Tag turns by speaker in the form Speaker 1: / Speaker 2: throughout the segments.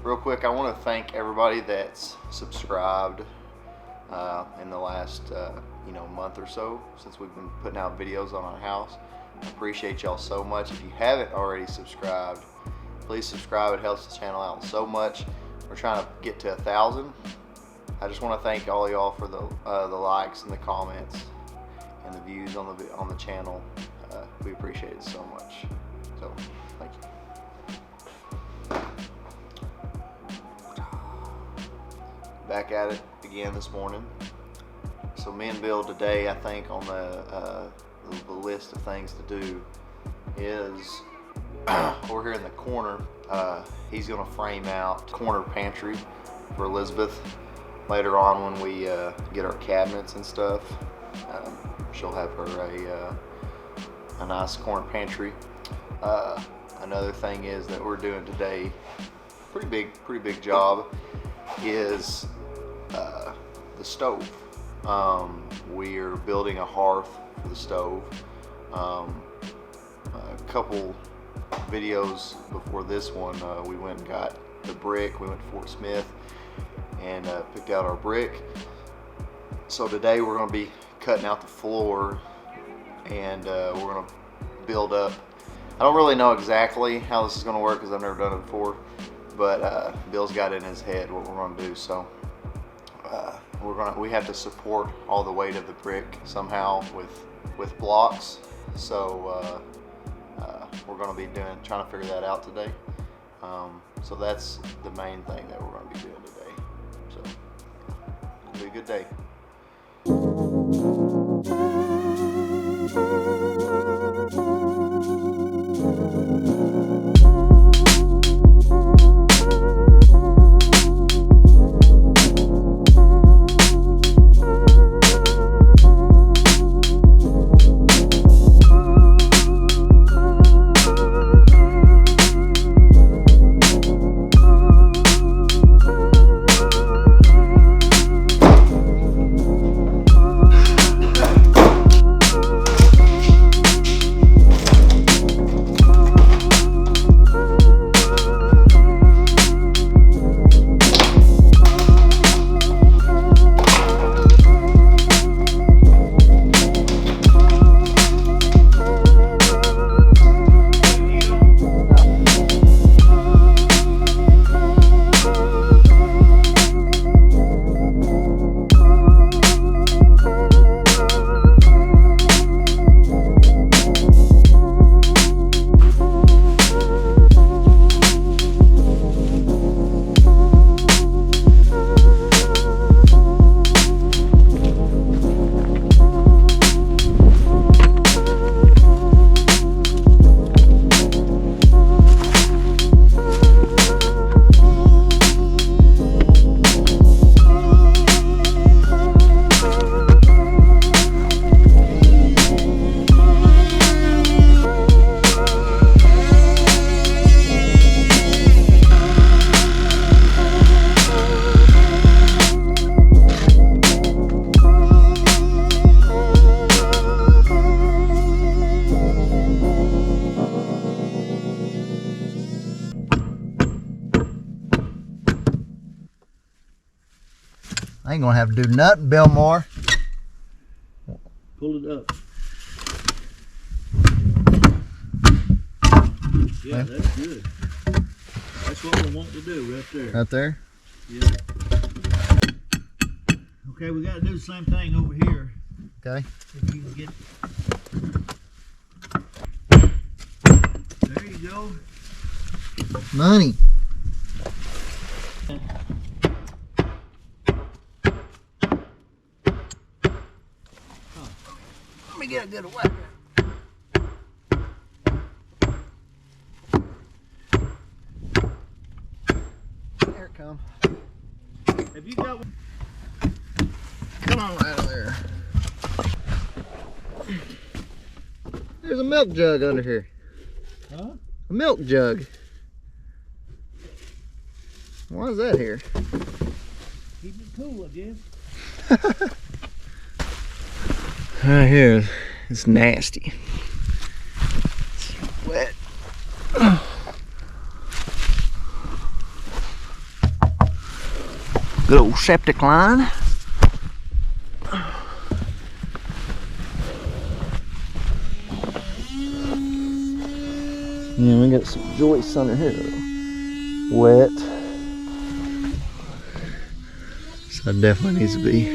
Speaker 1: real quick, I want to thank everybody that's subscribed in the last month or so since we've been putting out videos on our house. I appreciate y'all so much. If you haven't already subscribed, please subscribe. It helps the channel out so much. We're trying to get to 1,000. I just want to thank all y'all for the likes and the comments and the views on the channel. We appreciate it so much. So thank you. Back at it again this morning. So me and Bill today, I think on the list of things to do is over here in the corner. He's gonna frame out corner pantry for Elizabeth later on when we get our cabinets and stuff. She'll have her a nice corner pantry. Another thing is that we're doing today, pretty big job, is the stove. We are building a hearth for the stove. A couple videos before this one, we went and got the brick. We went to Fort Smith and picked out our brick. So today we're going to be cutting out the floor and we're going to build up. I don't really know exactly how this is going to work because I've never done it before, but Bill's got it in his head what we're going to do. So we have to support all the weight of the brick somehow with blocks. So we're going to be trying to figure that out today. So that's the main thing that we're going to be doing today. So it'll be a good day. I ain't gonna have to do nothing, Billmore.
Speaker 2: Pull it up. Yeah, that's good. That's what we want to do right there.
Speaker 1: Right there?
Speaker 2: Yeah. Okay, we got to do the same thing over here.
Speaker 1: Okay.
Speaker 2: If you can get. There you go.
Speaker 1: Money. Let me get a good whack. There it comes.
Speaker 2: Have you got one?
Speaker 1: Come on out of there. There's a milk jug under here.
Speaker 2: Huh?
Speaker 1: A milk jug. Why is that here?
Speaker 2: Keep it cool, I guess.
Speaker 1: Right here, it's nasty. It's wet. Good old septic line. Yeah, we got some joists under here. Wet. So it definitely needs to be. I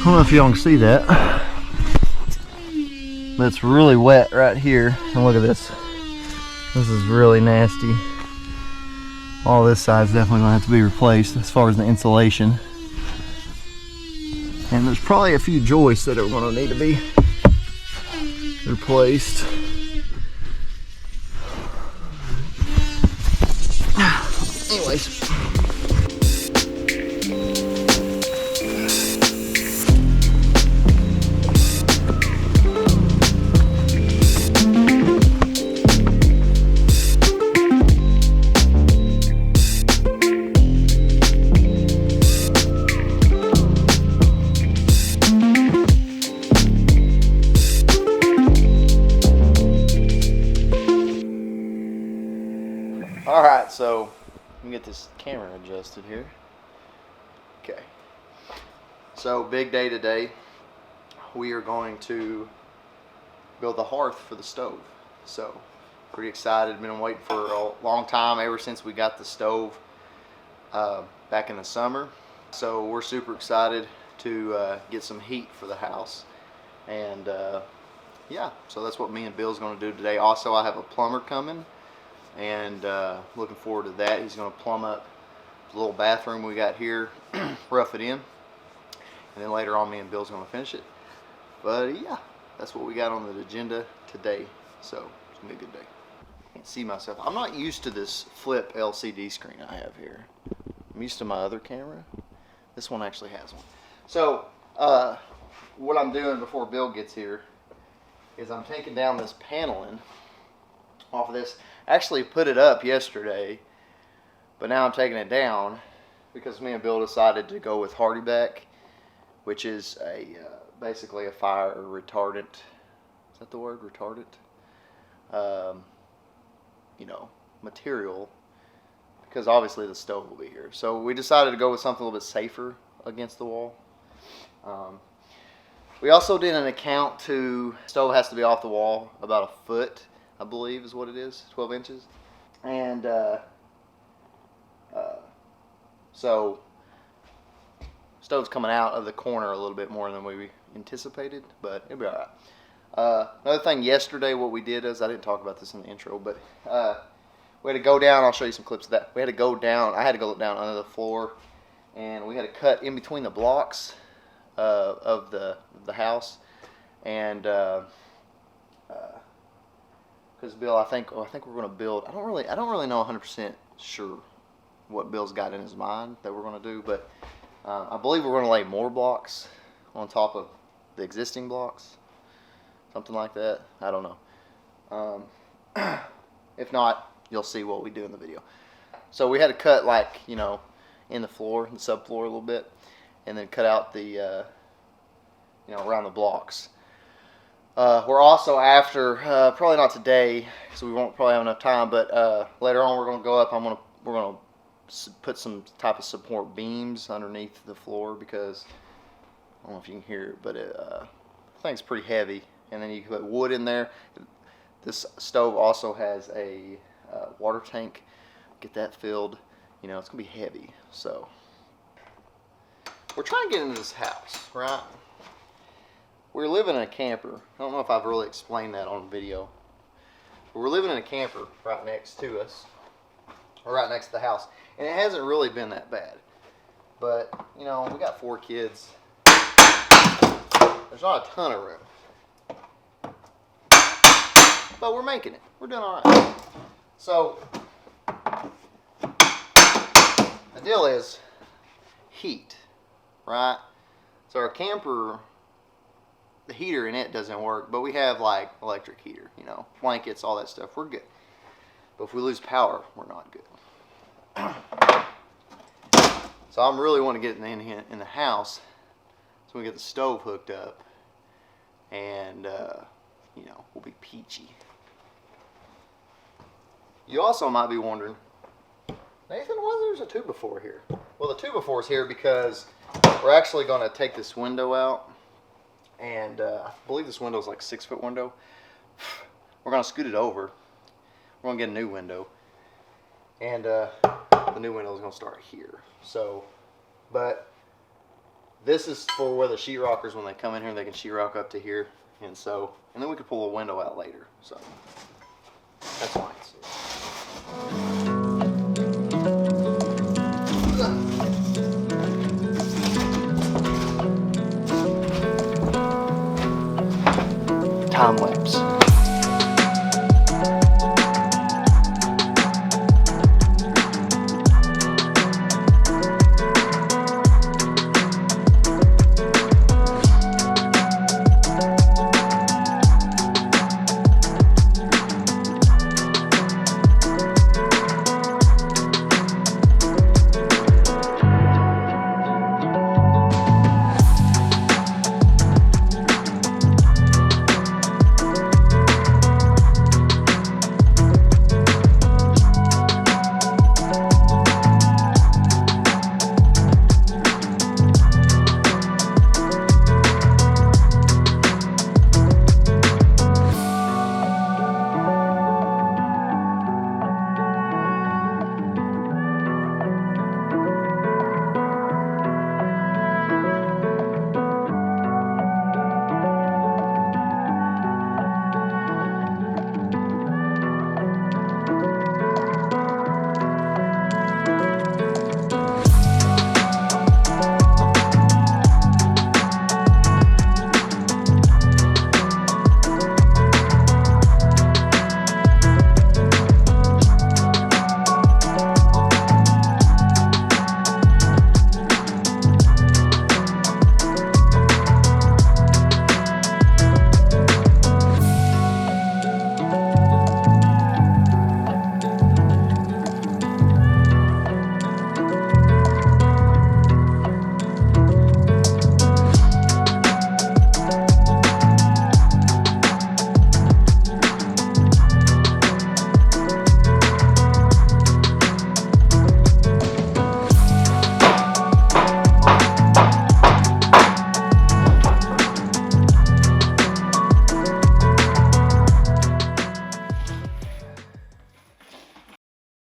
Speaker 1: don't know if y'all can see that, but it's really wet right here. And look at this. This is really nasty. All this side's definitely gonna have to be replaced as far as the insulation. And there's probably a few joists that are gonna need to be replaced. Anyways. Alright, so let me get this camera adjusted here. Okay. So big day today. We are going to build the hearth for the stove. So pretty excited. Been waiting for a long time, ever since we got the stove back in the summer. So we're super excited to get some heat for the house. And yeah, so that's what me and Bill's going to do today. Also, I have a plumber coming, and looking forward to that. He's going to plumb up the little bathroom we got here, rough it in, and then later on me and Bill's going to finish it. But yeah, that's what we got on the agenda today. So it's going to be a good day. Can't see myself. I'm not used to this flip LCD screen I have here. I'm used to my other camera. This one actually has one. So what I'm doing before Bill gets here is I'm taking down this paneling off of this. I actually put it up yesterday, but now I'm taking it down because me and Bill decided to go with Hardyback, which is a basically a fire retardant. Is that the word, retardant? You know, material, because obviously the stove will be here. So we decided to go with something a little bit safer against the wall. We also did an account to, stove has to be off the wall about a foot, I believe is what it is, 12 inches. And so stove's coming out of the corner a little bit more than we anticipated, but it'll be all right. Another thing yesterday, what we did is, I didn't talk about this in the intro, but we had to go down. I'll show you some clips of that. We had to go down. I had to go down under the floor, and we had to cut in between the blocks of the house. And because Bill, I think we're going to build. I don't really know 100% sure what Bill's got in his mind that we're going to do, but I believe we're going to lay more blocks on top of the existing blocks, something like that. I don't know. If not, you'll see what we do in the video. So we had to cut, like, you know, in the floor, the subfloor a little bit, and then cut out the you know, around the blocks. We're also after, probably not today, so we won't probably have enough time, but later on we're going to go up. We're going to put some type of support beams underneath the floor, because I don't know if you can hear it, but the thing's pretty heavy. And then you can put wood in there. This stove also has a water tank. Get that filled. You know, it's going to be heavy. So we're trying to get into this house, right? We're living in a camper. I don't know if I've really explained that on video. But we're living in a camper right next to us, or right next to the house. And it hasn't really been that bad. But, you know, we got 4 kids. There's not a ton of room. But we're making it. We're doing all right. So the deal is heat, right? So our camper, the heater in it doesn't work, but we have like electric heater, you know, blankets, all that stuff. We're good. But if we lose power, we're not good. So I'm really want to get in the house, so we get the stove hooked up, and you know, we'll be peachy. You also might be wondering, Nathan, why there's a 2x4 here? Well, the 2x4 is here because we're actually going to take this window out, and I believe this window is like 6-foot window. We're going to scoot it over. We're going to get a new window, and the new window is going to start here. So, but this is for where the sheetrockers, when they come in here, they can sheetrock up to here, and then we could pull a window out later. So that's fine. Time lapse.